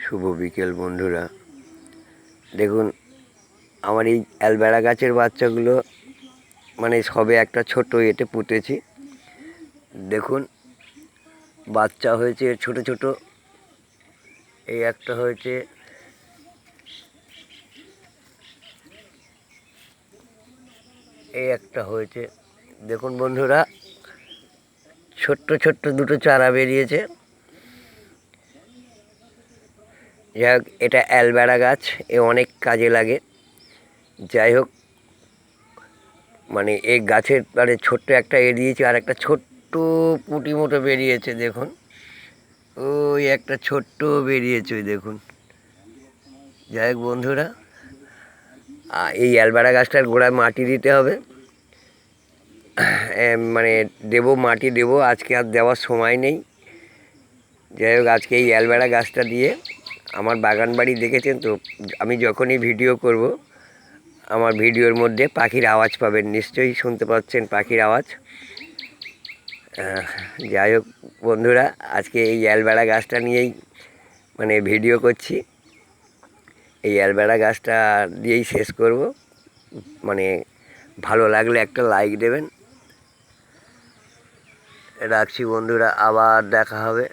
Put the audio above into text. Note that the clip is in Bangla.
শুভ বিকেল বন্ধুরা। দেখুন আমার এই অ্যালবেরা গাছের বাচ্চাগুলো মানে সবে একটা ছোট এতে পুঁতেছি। দেখুন বাচ্চা হয়েছে ছোট ছোট, এই একটা হয়েছে, এই একটা হয়েছে। দেখুন বন্ধুরা, ছোট্ট ছোট্ট দুটো চারা বেরিয়েছে। যাই হোক, এটা অ্যালবেরা গাছ, এ অনেক কাজে লাগে। যাই হোক, মানে এই গাছের মানে ছোট্ট একটা দিয়েছে, আর একটা ছোট্ট পুঁটি মতো বেরিয়েছে। দেখুন ওই একটা ছোট্ট বেরিয়েছে, ওই দেখুন। যাই হোক বন্ধুরা, এই অ্যালবেরা গাছটার গোড়ায় মাটি দিতে হবে। মানে মাটি দেবো, আজকে আর দেওয়ার সময় নেই। যাই হোক, আজকে এই অ্যালবেরা গাছটা দিয়ে আমার বাগান বাড়ি দেখেছেন তো, আমি যখনই ভিডিও করব আমার ভিডিওর মধ্যে পাখির আওয়াজ পাবেন, নিশ্চয়ই শুনতে পাচ্ছেন পাখির আওয়াজ। যাই হোক বন্ধুরা, আজকে এই অ্যালবেরা গাছটা নিয়েই মানে ভিডিও করছি। এই অ্যালবেরা গাছটা দিয়েই শেষ করব। মানে ভালো লাগলে একটা লাইক দেবেন। রাখছি বন্ধুরা, আবার দেখা হবে।